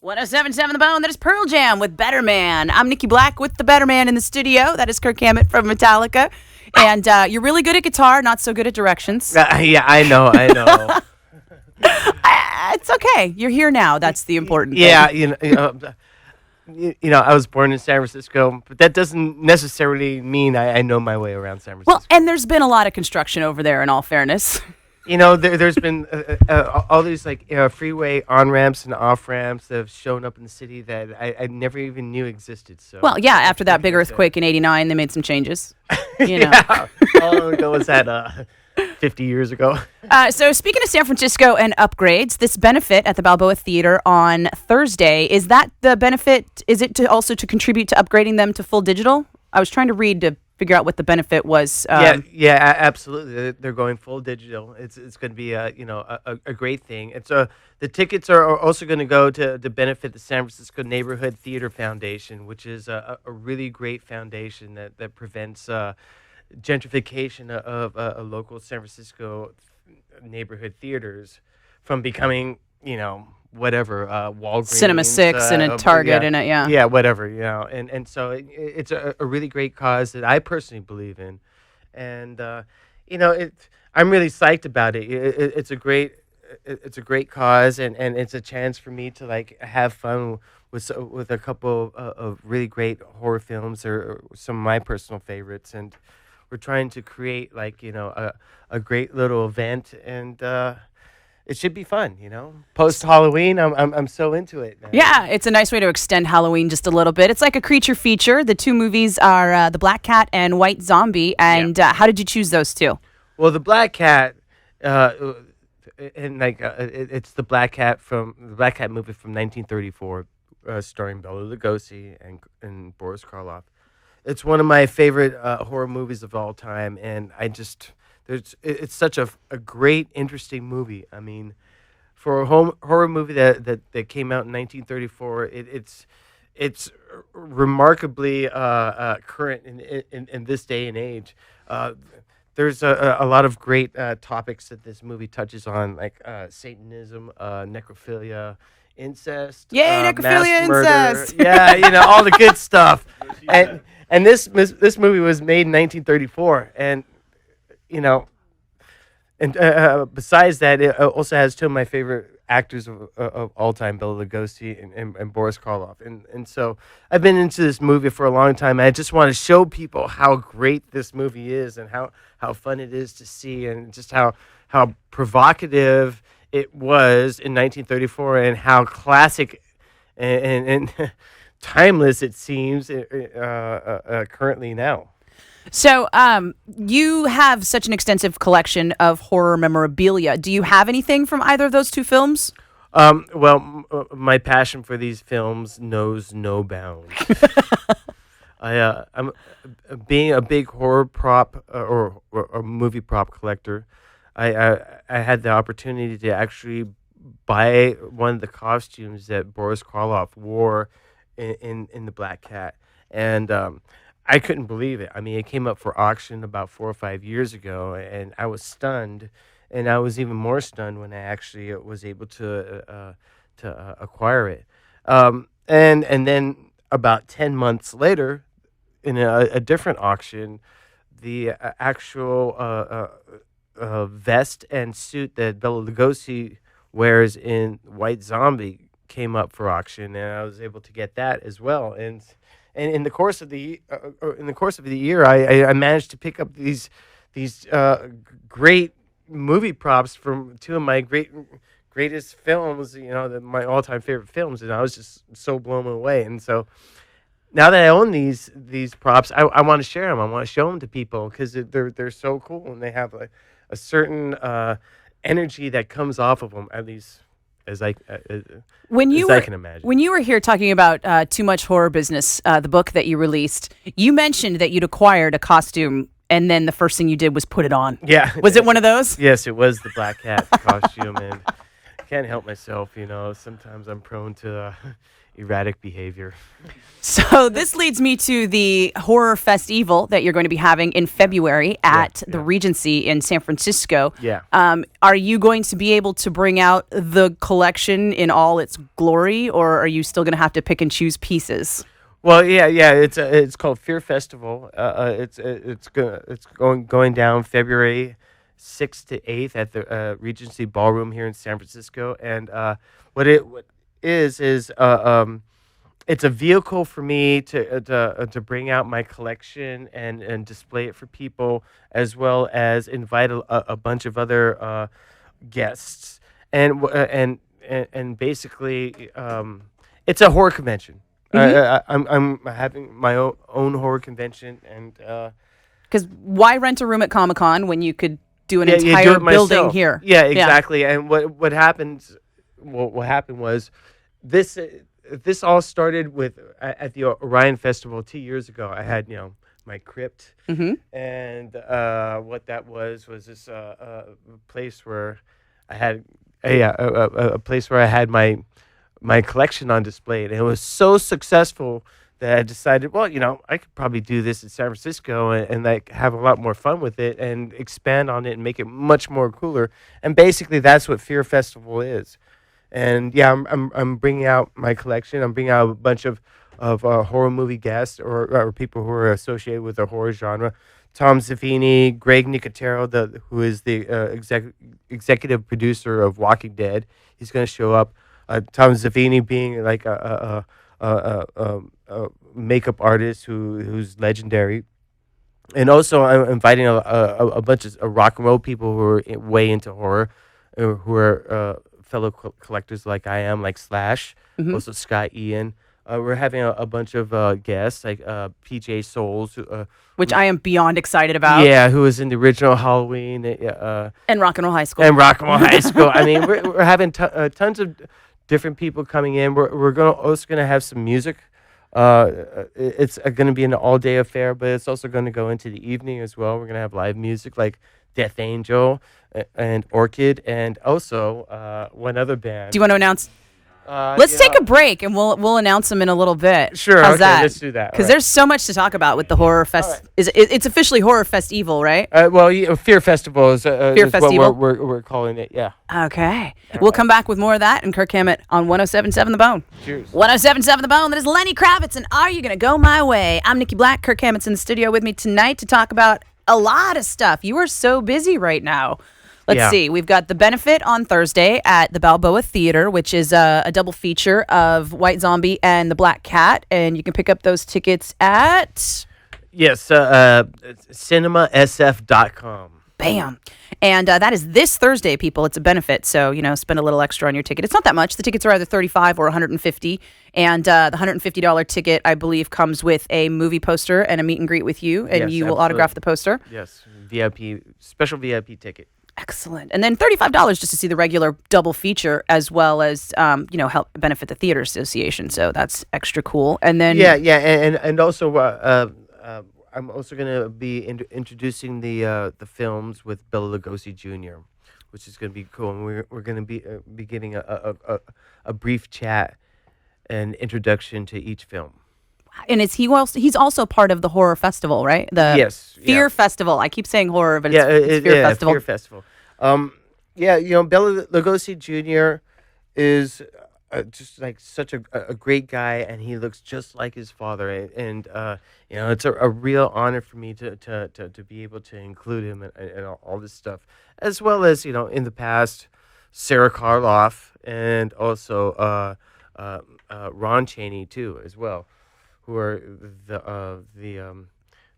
107.7 The Bone. That is Pearl Jam with Better Man. I'm Nikki Blakk with the Better Man in the studio. That is Kirk Hammett from Metallica. And you're really good at guitar, not so good at directions. Yeah, I know. It's okay. You're here now. That's the important thing. Yeah, I was born in San Francisco, but that doesn't necessarily mean I know my way around San Francisco. Well, and there's been a lot of construction over there, in all fairness. There's been all these freeway on-ramps and off-ramps that have shown up in the city that I never even knew existed. So Well, yeah, after that big earthquake in '89, they made some changes. Yeah. How long ago was that? 50 years ago. So speaking of San Francisco and upgrades, this benefit at the Balboa Theater on Thursday, is that the benefit? Is it also to contribute to upgrading them to full digital? I was trying to read to figure out what the benefit was. Absolutely. They're going full digital. It's going to be a great thing. It's the tickets are also going to go to benefit the San Francisco Neighborhood Theater Foundation, which is a really great foundation that prevents gentrification of local San Francisco neighborhood theaters from becoming, whatever, Walgreens. Cinema 6 and a Target in it, yeah. Yeah, whatever, And so it's a really great cause that I personally believe in. And, I'm really psyched about it. It's a great cause, and it's a chance for me to, have fun with a couple of really great horror films or some of my personal favorites. And we're trying to create a great little event, and it should be fun. Post Halloween, I'm so into it. Yeah, it's a nice way to extend Halloween just a little bit. It's like a creature feature. The two movies are The Black Cat and White Zombie. And how did you choose those two? Well, The Black Cat, it's the Black Cat movie from 1934, starring Bela Lugosi and Boris Karloff. It's one of my favorite horror movies of all time, and it's such a great, interesting movie. I mean, for a horror movie that came out in 1934, it's remarkably current in this day and age. There's a lot of great topics that this movie touches on, like Satanism, necrophilia, incest, necrophilia, mass murder. incest. Yeah, all the good stuff. And this movie was made in 1934, and besides that, it also has two of my favorite actors of all time, Bela Lugosi and Boris Karloff, and so I've been into this movie for a long time. And I just want to show people how great this movie is, and how fun it is to see, and just how provocative it was in 1934, and how classic and timeless it seems currently now. So you have such an extensive collection of horror memorabilia. Do you have anything from either of those two films? My passion for these films knows no bounds. I'm being a big horror prop or movie prop collector. I had the opportunity to actually buy one of the costumes that Boris Karloff wore in The Black Cat, and I couldn't believe it. I mean, it came up for auction about 4 or 5 years ago, and I was stunned, and I was even more stunned when I actually was able to acquire it. And then about 10 months later, in a different auction, the actual vest and suit that Bela Lugosi wears in White Zombie came up for auction, and I was able to get that as well. And in the course of the year, I managed to pick up these great movie props from two of my greatest films. My all-time favorite films, and I was just so blown away. And so now that I own these props, I want to share them. I want to show them to people because they're so cool, and they have a certain energy that comes off of them, at least as I can imagine. When you were here talking about Too Much Horror Business, the book that you released, you mentioned that you'd acquired a costume, and then the first thing you did was put it on. Yeah. Was it one of those? Yes, it was the Black Cat costume, and I can't help myself. Sometimes I'm prone to, erratic behavior. So this leads me to the Horror Festival that you're going to be having in February at the Regency in San Francisco. Yeah. Are you going to be able to bring out the collection in all its glory, or are you still going to have to pick and choose pieces? Well, yeah. It's called Fear Festival. It's going down February 6th to 8th at the Regency Ballroom here in San Francisco. And what is it's a vehicle for me to bring out my collection and display it for people, as well as invite a bunch of other guests, and basically it's a horror convention. I'm having my own horror convention, and because why rent a room at Comic-Con when you could do an do entire it myself. building here? Yeah, exactly. And what happened? What happened was this. This all started with at the Orion Festival 2 years ago. I had my crypt, and what that was this place where I had a place where I had my collection on display, and it was so successful that I decided, well, I could probably do this in San Francisco and like have a lot more fun with it and expand on it and make it much more cooler. And basically, that's what Fear Festival is. And yeah, I'm bringing out my collection. I'm bringing out a bunch of horror movie guests or people who are associated with the horror genre. Tom Savini, Greg Nicotero, who is the executive producer of Walking Dead, he's going to show up. Tom Savini being like a makeup artist who's legendary. And also, I'm inviting a bunch of rock and roll people who are way into horror, who are fellow collectors like I am, like Slash, also Scott Ian. We're having a bunch of guests, like PJ Souls. Which I am beyond excited about. Yeah, who was in the original Halloween. And Rock and Roll High School. And Rock and Roll High School. I mean, we're having tons of different people coming in. We're also going to have some music. It's going to be an all-day affair, but it's also going to go into the evening as well. We're going to have live music like Death Angel and Orchid, and also one other band. Do you want to announce? Let's take a break, and we'll announce them in a little bit. Sure, How's okay, that? let's do that. Because there's so much to talk about with the Horror Fest. Right. It's officially Horror Festival, right? Fear Festival is Fear Festival? What we're calling it, yeah. Okay. We'll come back with more of that and Kirk Hammett on 107.7 The Bone. Cheers. 107.7 The Bone. That is Lenny Kravitz, and Are You Gonna Go My Way? I'm Nikki Blakk. Kirk Hammett's in the studio with me tonight to talk about a lot of stuff. You are so busy right now. Let's see. We've got the benefit on Thursday at the Balboa Theater, which is a double feature of White Zombie and the Black Cat, and you can pick up those tickets at... Yes, cinemasf.com. Bam. And that is this Thursday, people. It's a benefit, so, spend a little extra on your ticket. It's not that much. The tickets are either $35 or $150, and the $150 ticket, I believe, comes with a movie poster and a meet and greet with you, and you will autograph the poster. Yes, special VIP ticket. Excellent. And then $35 just to see the regular double feature, as well as, help benefit the Theater Association. So that's extra cool. And then... Yeah, and also... I'm also going to be introducing the films with Bela Lugosi Jr., which is going to be cool. And we're going to be getting a brief chat and introduction to each film. And he's also part of the Horror Festival, right? Yes. Fear Festival. I keep saying horror, but it's Fear Festival. Fear Festival. Bela Lugosi Jr. is just like such a great guy, and he looks just like his father, and it's a real honor for me to be able to include him in all this stuff, as well as in the past Sarah Karloff and also Ron Chaney too as well, who are the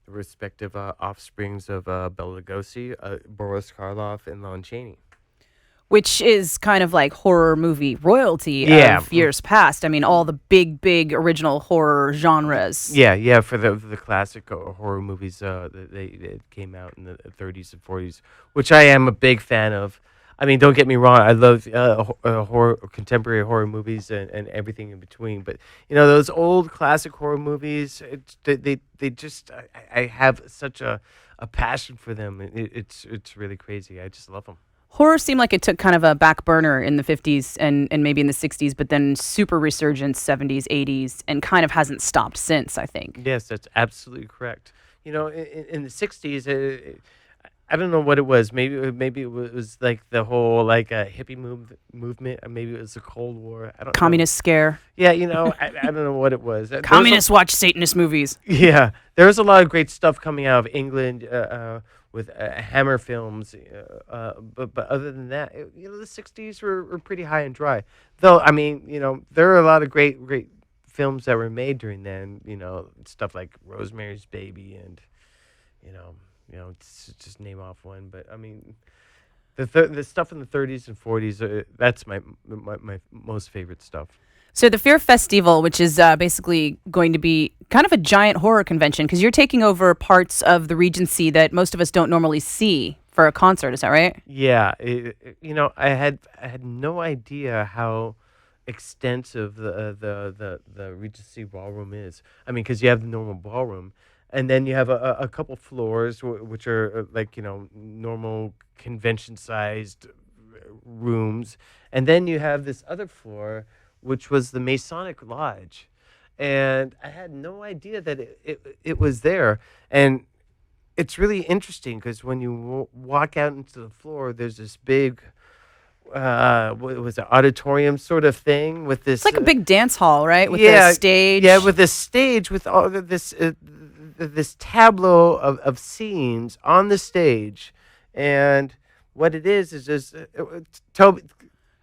respective offsprings of Bela Lugosi, Boris Karloff, and Lon Chaney. Which is kind of like horror movie royalty of years past. I mean, all the big original horror genres. Yeah, for the classic horror movies that came out in the 30s and 40s, which I am a big fan of. I mean, don't get me wrong, I love contemporary horror movies and everything in between. But those old classic horror movies, they just I have such a passion for them. It's really crazy. I just love them. Horror seemed like it took kind of a back burner in the 50s and maybe in the 60s, but then super resurgence 70s, 80s, and kind of hasn't stopped since, I think. Yes, that's absolutely correct. In the '60s, I don't know what it was. Maybe it was like the whole like hippie movement, or maybe it was the Cold War. I don't know. Communist scare. Yeah, I don't know what it was. Communists watch Satanist movies. Yeah, there was a lot of great stuff coming out of England with Hammer films. But other than that, the '60s were pretty high and dry. Though I mean, there are a lot of great films that were made during then. Stuff like Rosemary's Baby and just name off one. But I mean, the stuff in the '30s and '40s, that's my most favorite stuff. So the Fear Festival, which is basically going to be kind of a giant horror convention, because you're taking over parts of the Regency that most of us don't normally see for a concert. Is that right? Yeah, I had no idea how extensive the Regency Ballroom is. I mean, because you have the normal ballroom, and then you have a couple floors which are like normal convention-sized rooms, and then you have this other floor which was the Masonic Lodge, and I had no idea that it was there. And it's really interesting because when you walk out into the floor, there's this big what was it, auditorium sort of thing with this. It's like a big dance hall, right? With a stage. Yeah, with this stage with all of this this tableau of scenes on the stage, and what it is just Toby.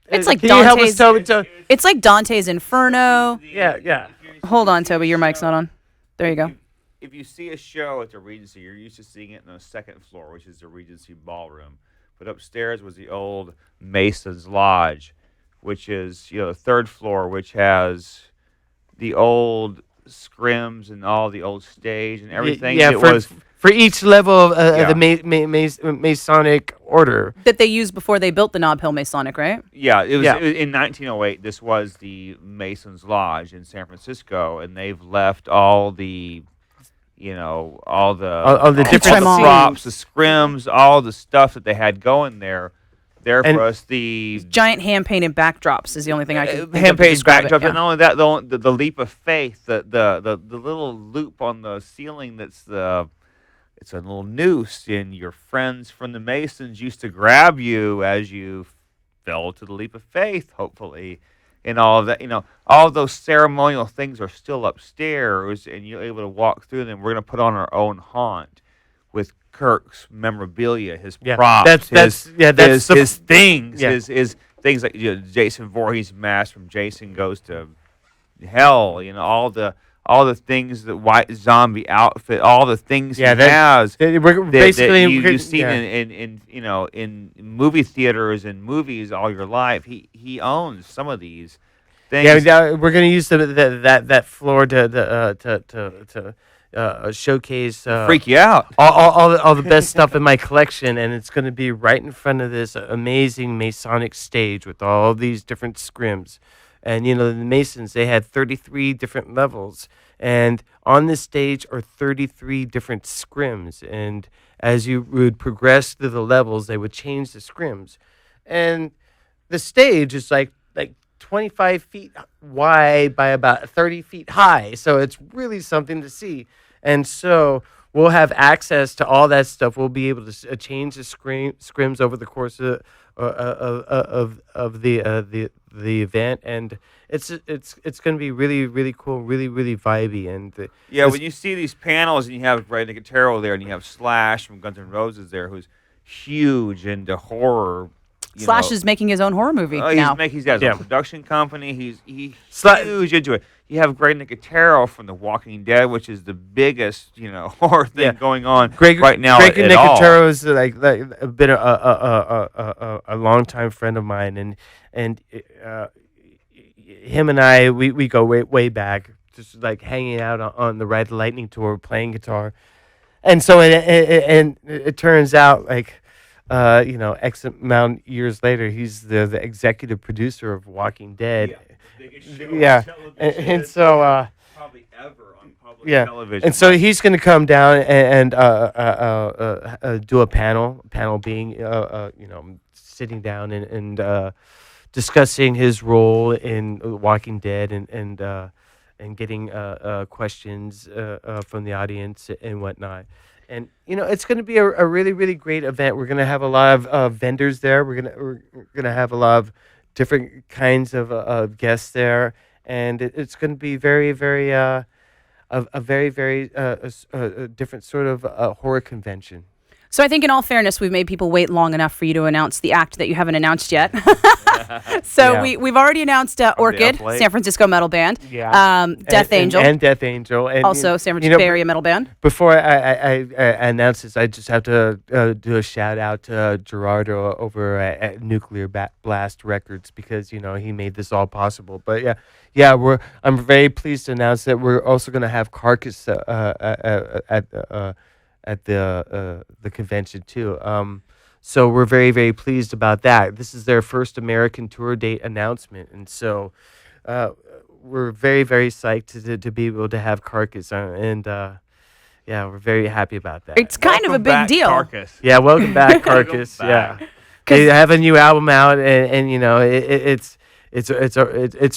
It's like Can you help us, Dante's. Toby? It's like Dante's Inferno. Yeah. Hold on, Toby. Your mic's not on. There you go. If you see a show at the Regency, you're used to seeing it on the second floor, which is the Regency Ballroom. But upstairs was the old Mason's Lodge, which is the third floor, which has the old scrims and all the old stage and everything. Yeah, for each level of the Masonic order That they used before they built the Nob Hill Masonic, right? Yeah, it was in 1908. This was the Masons Lodge in San Francisco, and they've left all the all the different props, the scrims, all the stuff that they had going there for us. The giant hand-painted backdrops is the only thing I can think hand-painted of to describe backdrop, it, and not only that, the leap of faith, the little loop on the ceiling it's a little noose, and your friends from the Masons used to grab you as you fell to the leap of faith, hopefully. And all of that, all those ceremonial things are still upstairs, and you're able to walk through them. We're going to put on our own haunt with Kirk's memorabilia, his props, his things, his things like Jason Voorhees' mask from Jason Goes to Hell. All the things, the white zombie outfit, all the things he has. You've seen in movie theaters and movies all your life. He owns some of these things. Yeah, we're going to use that floor to showcase, freak you out, all the best stuff in my collection, and it's going to be right in front of this amazing Masonic stage with all these different scrims. And, the Masons, they had 33 different levels. And on this stage are 33 different scrims. And as you would progress through the levels, they would change the scrims. And the stage is like 25 feet wide by about 30 feet high. So it's really something to see. And so we'll have access to all that stuff. We'll be able to change the scrims over the course of the event, and it's going to be really, really cool, really, really vibey. And when you see these panels and you have Greg Nicotero there, and you have Slash from Guns N' Roses there, who's huge into horror. Slash is making his own horror movie now. He's got his own production company. He's huge into it. You have Greg Nicotero from The Walking Dead, which is the biggest horror thing going on right now. Greg Nicotero is like been a longtime friend of mine, and him and I we go way back, just like hanging out on the Ride the Lightning tour, playing guitar, and so it turns out like. X amount years later, he's the executive producer of Walking Dead. Yeah, and so probably ever on public Yeah, television. and so right. he's going to come down and do a panel. Panel being, sitting down and discussing his role in Walking Dead and getting questions from the audience and whatnot. And it's going to be a really really great event. We're going to have a lot of vendors there. We're gonna have a lot of different kinds of guests there, and it's going to be very very a very very different sort of horror convention. So I think, in all fairness, we've made people wait long enough for you to announce the act that you haven't announced yet. So Yeah. we've already announced Orchid, up late. San Francisco metal band. Yeah. Death Angel, and Death Angel, and also San Francisco Bay Area metal band. Before I announce this, I just have to do a shout out to Gerardo over at Nuclear Blast Records, because he made this all possible. But I'm very pleased to announce that we're also going to have Carcass at the convention too. So we're very very pleased about that. This is their first American tour date announcement, and so we're very very psyched to be able to have Carcass we're very happy about that. It's kind of a Welcome big back, deal. Carcass. Yeah, welcome back, Carcass. back. Yeah, they have a new album out, and it's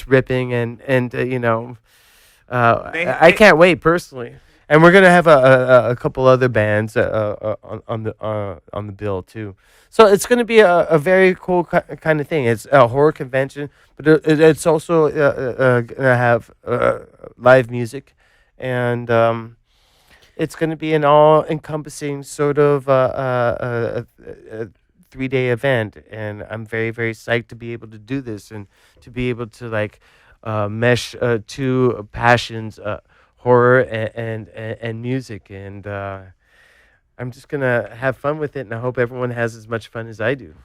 ripping, and I can't wait personally. And we're gonna have a couple other bands on the bill too. So it's gonna be a very cool kind of thing. It's a horror convention, but it's also gonna have live music, and it's gonna be an all-encompassing sort of a 3-day event. And I'm very very psyched to be able to do this and to be able to mesh two passions. Horror and music, and I'm just gonna have fun with it, and I hope everyone has as much fun as I do.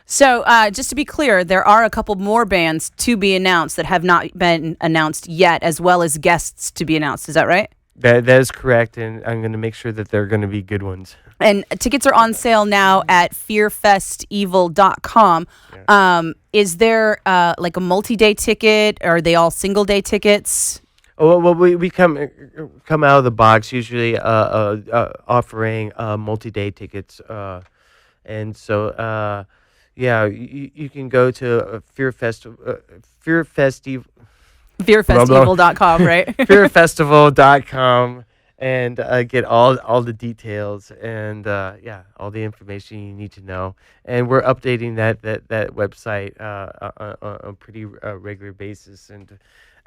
So just to be clear, there are a couple more bands to be announced that have not been announced yet, as well as guests to be announced. Is that right? That is correct, and I'm gonna make sure that they're gonna be good ones. And tickets are on sale now at fearfestevil.com. Is there like a multi-day ticket? Or are they all single-day tickets? Oh, well, we come out of the box usually offering multi-day tickets, and so you can go to Fearfestevil.com, right? fearfestival.com and get all the details and all the information you need to know. And we're updating that website on a pretty regular basis and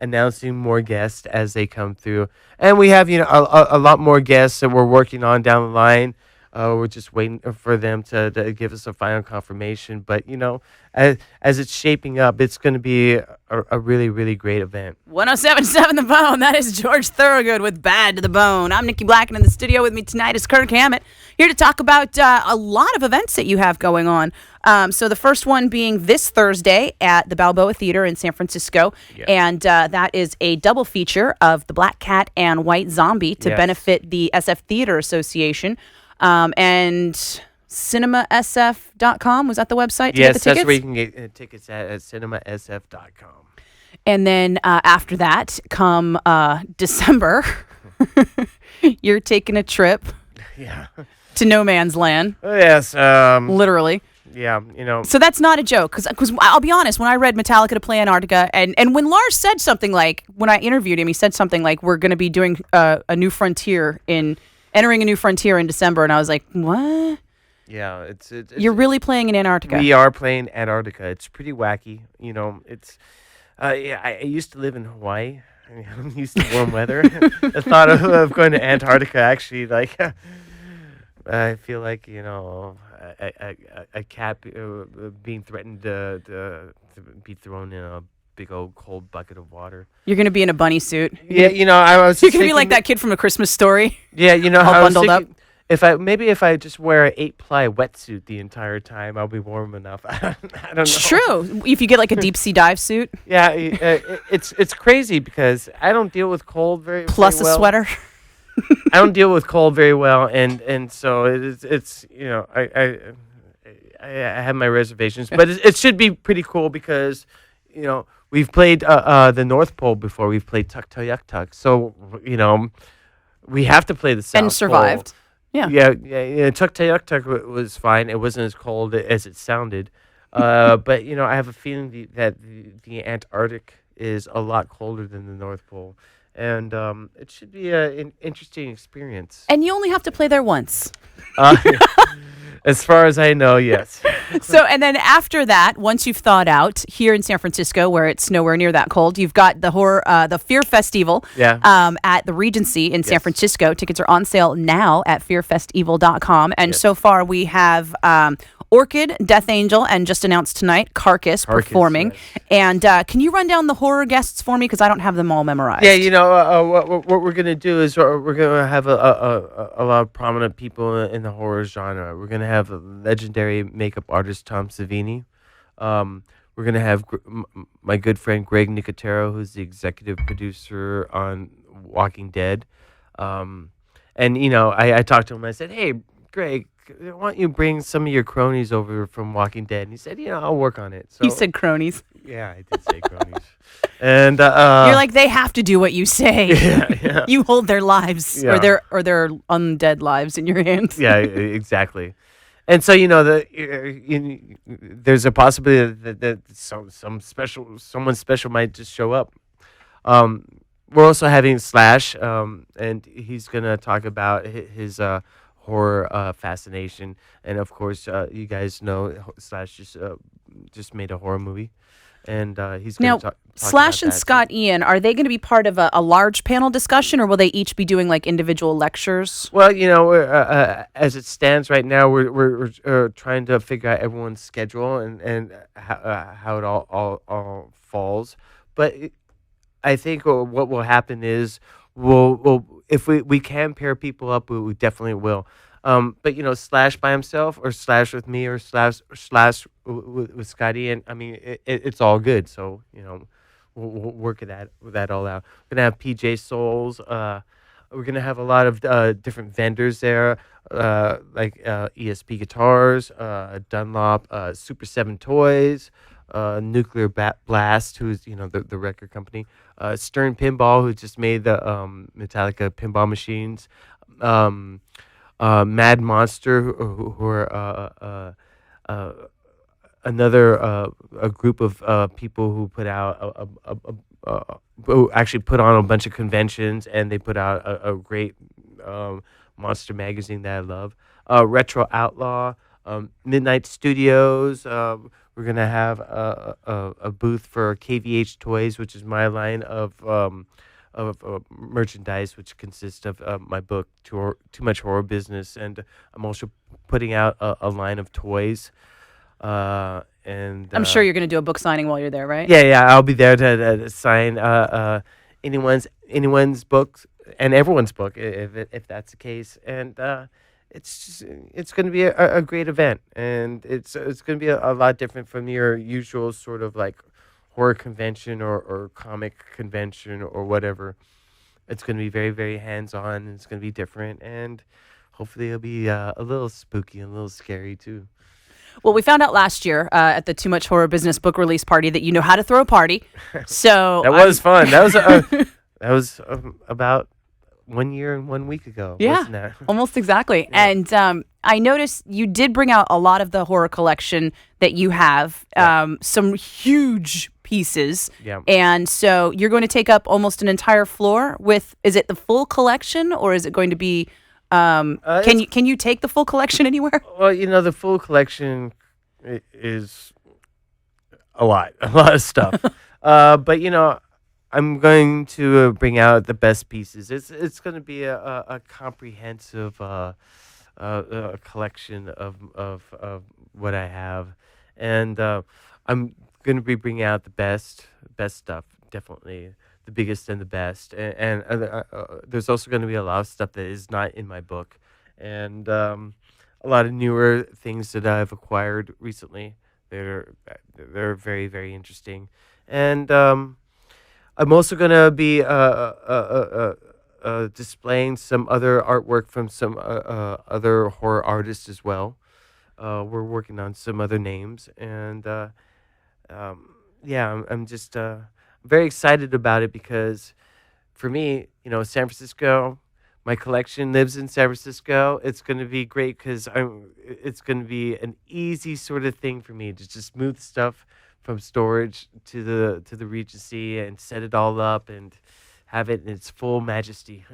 announcing more guests as they come through. And we have a lot more guests that we're working on down the line. We're just waiting for them to give us a final confirmation. But, as it's shaping up, it's going to be a really, really great event. 107.7 The Bone. That is George Thorogood with Bad to the Bone. I'm Nikki Blakk, and in the studio with me tonight is Kirk Hammett, here to talk about a lot of events that you have going on. So the first one being this Thursday at the Balboa Theater in San Francisco. Yeah. And that is a double feature of The Black Cat and White Zombie to Yes. benefit the SF Theater Association. And cinemasf.com, was that the website to get the tickets? Yes, that's where you can get tickets at cinemasf.com. And then after that, come December, you're taking a trip Yeah. to no man's land, Oh, yes. literally. Yeah, So that's not a joke, because I'll be honest, when I read Metallica to play Antarctica, and when Lars said something like, when I interviewed him, he said something like, we're going to be doing entering a new frontier in December, and I was like, what? Yeah, it's You're really playing in Antarctica? We are playing Antarctica. It's pretty wacky. It's I used to live in Hawaii. I'm used to warm weather. The thought of going to Antarctica actually, I feel like a cat being threatened to be thrown in a big old cold bucket of water. You're going to be in a bunny suit. Yeah, I was. You're going to be like that kid from A Christmas Story. Yeah, all I was bundled up. thinking, if I just wear an 8-ply wetsuit the entire time, I'll be warm enough. I don't know. It's true. If you get like a deep sea dive suit Yeah, it's crazy because I don't deal with cold very plus very well. a sweater. I don't deal with cold very well, and so it's I have my reservations, but it should be pretty cool because we've played the North Pole before. We've played Tuktoyaktuk, so we have to play the South and survived. Pole. Yeah. Yeah. Tuktoyaktuk wasn't fine. It wasn't as cold as it sounded. But I have a feeling that the Antarctic is a lot colder than the North Pole, and it should be an interesting experience. And you only have to play there once. Uh, as far as I know, yes. So, and then after that, once you've thawed out here in San Francisco, where it's nowhere near that cold, you've got the Fear Festival at the Regency in San Francisco. Tickets are on sale now at fearfestival.com. And so far we have Orchid, Death Angel, and just announced tonight, Carcass performing. Yes. And can you run down the horror guests for me? Because I don't have them all memorized. Yeah, what we're going to do is we're going to have a lot of prominent people in the horror genre. We're going to have legendary makeup artist Tom Savini. We're going to have my good friend Greg Nicotero, who's the executive producer on Walking Dead. And, I talked to him. I said, hey, Greg, why don't you bring some of your cronies over from Walking Dead? And he said, I'll work on it. So, You said cronies. Yeah, I did say cronies. And you're like, they have to do what you say. Yeah. You hold their lives or their undead lives in your hands. Yeah, exactly. And so there's a possibility that someone special might just show up. We're also having Slash, and he's gonna talk about his horror fascination, and of course, you guys know Slash just made a horror movie, and he's going to talk Slash about and that. Scott Ian, are they going to be part of a large panel discussion, or will they each be doing like individual lectures? Well, as it stands right now, we're trying to figure out everyone's schedule and how it all falls. But I think what will happen is we'll if we can pair people up, we definitely will. But Slash by himself, or Slash with me, or Slash with Scotty, and I mean it's all good. So we'll work that all out. We're gonna have PJ Souls. We're gonna have a lot of different vendors there, like ESP Guitars, Dunlop, Super 7 Toys, Nuclear Blast, who's the record company, Stern Pinball, who just made the Metallica pinball machines, Mad Monster, who are another a group of people who put out who actually put on a bunch of conventions, and they put out a great monster magazine that I love. Retro Outlaw, Midnight Studios. We're gonna have a booth for KVH Toys, which is my line of merchandise, which consists of my book, Too Much Horror Business, and I'm also putting out a line of toys. And I'm sure you're going to do a book signing while you're there, right? Yeah, I'll be there to sign anyone's books and everyone's book if that's the case. And it's going to be a great event, and it's going to be a lot different from your usual sort of like horror convention or comic convention or whatever. It's going to be very, very hands-on, and it's going to be different, and hopefully it'll be a little spooky and a little scary too. Well, we found out last year at the Too Much Horror Business book release party that you know how to throw a party. So that was fun. That was about 1 year and 1 week ago. Yeah, wasn't that? almost exactly. Yeah. And I noticed you did bring out a lot of the horror collection that you have, some huge pieces. Yeah. And so you're going to take up almost an entire floor with, is it the full collection, or is it going to be, can you take the full collection anywhere? Well, the full collection is a lot of stuff. But I'm going to bring out the best pieces. It's going to be a comprehensive collection of what I have, and I'm going to be bringing out the best stuff, definitely the biggest and the best, and there's also going to be a lot of stuff that is not in my book, and a lot of newer things that I've acquired recently. They're very, very interesting, and I'm also going to be displaying some other artwork from some other horror artists as well. We're working on some other names, and I'm just very excited about it because, for me, San Francisco, my collection lives in San Francisco, it's going to be great because it's going to be an easy sort of thing for me to just move stuff from storage to the Regency and set it all up and have it in its full majesty.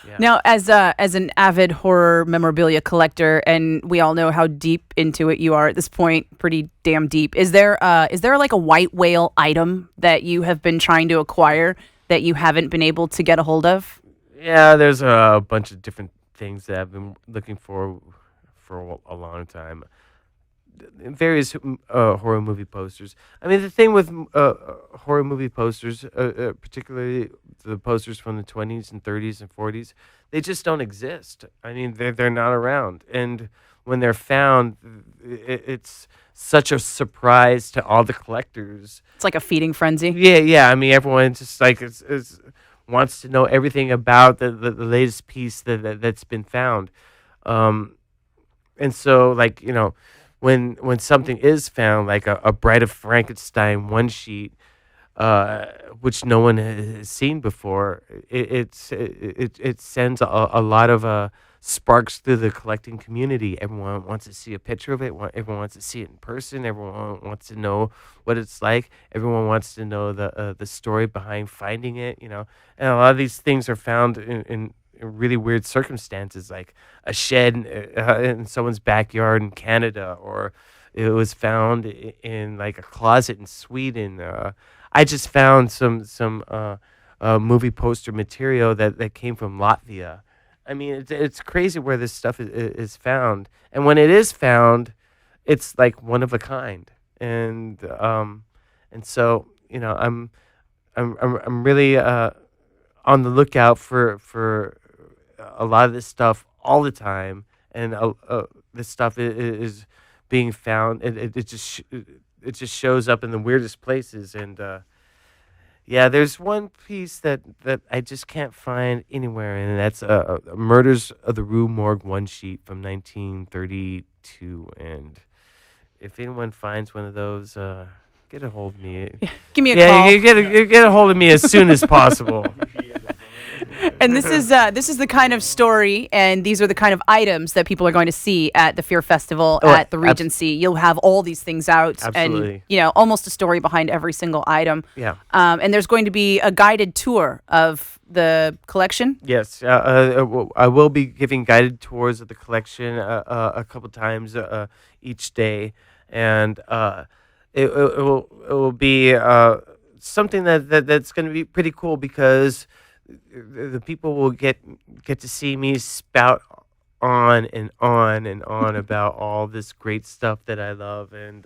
Yeah. Now, as an avid horror memorabilia collector, and we all know how deep into it you are at this point, pretty damn deep. Is there like a white whale item that you have been trying to acquire that you haven't been able to get a hold of? Yeah, there's a bunch of different things that I've been looking for a long time. Various horror movie posters. I mean, the thing with horror movie posters, particularly the posters from the 20s and 30s and 40s, they just don't exist. I mean, they're not around, and when they're found, it's such a surprise to all the collectors. It's like a feeding frenzy. Yeah. I mean, everyone just like wants to know everything about the latest piece that's been found, and so like when something is found, like a Bride of Frankenstein one sheet, which no one has seen before, it sends a lot of sparks through the collecting community. Everyone wants to see a picture of it. Everyone wants to see it in person. Everyone wants to know what it's like. Everyone wants to know the story behind finding it. And a lot of these things are found in really weird circumstances, like a shed in someone's backyard in Canada, or it was found in like a closet in Sweden. I just found some movie poster material that came from Latvia. I mean, it's crazy where this stuff is found, and when it is found, it's like one of a kind, and so I'm really on the lookout for a lot of this stuff all the time, and this stuff is being found, and it just shows up in the weirdest places. And yeah, there's one piece that I just can't find anywhere, and that's Murders of the Rue Morgue one sheet from 1932. And if anyone finds one of those, get a hold of me. Give me a call. You get a hold of me as soon as possible. And this is the kind of story, and these are the kind of items that people are going to see at the Fear Festival at the Regency. You'll have all these things out, Absolutely. And almost a story behind every single item. Yeah. And there's going to be a guided tour of the collection. Yes, I will be giving guided tours of the collection a couple times each day, and it will be something that's going to be pretty cool, because the people will get to see me spout on and on and on about all this great stuff that I love, and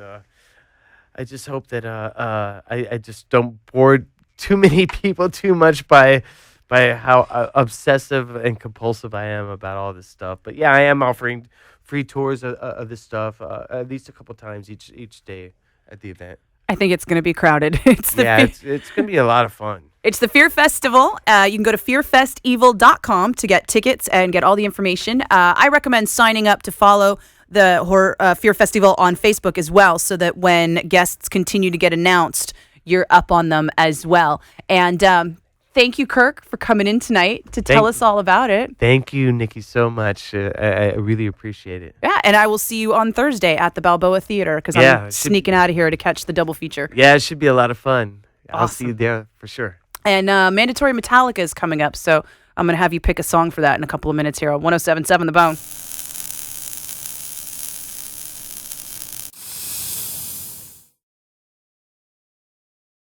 I just hope that I just don't bore too many people too much by how obsessive and compulsive I am about all this stuff. But yeah, I am offering free tours of this stuff at least a couple times each day at the event. I think it's going to be crowded. It's going to be a lot of fun. It's the Fear Festival. You can go to fearfestival.com to get tickets and get all the information. I recommend signing up to follow the Fear Festival on Facebook as well, so that when guests continue to get announced, you're up on them as well. And thank you, Kirk, for coming in tonight to tell us all about it. Thank you, Nikki, so much. I really appreciate it. Yeah, and I will see you on Thursday at the Balboa Theater, because I'm sneaking out of here to catch the double feature. Yeah, it should be a lot of fun. Awesome. I'll see you there for sure. And Mandatory Metallica is coming up, so I'm going to have you pick a song for that in a couple of minutes here on 107.7 The Bone.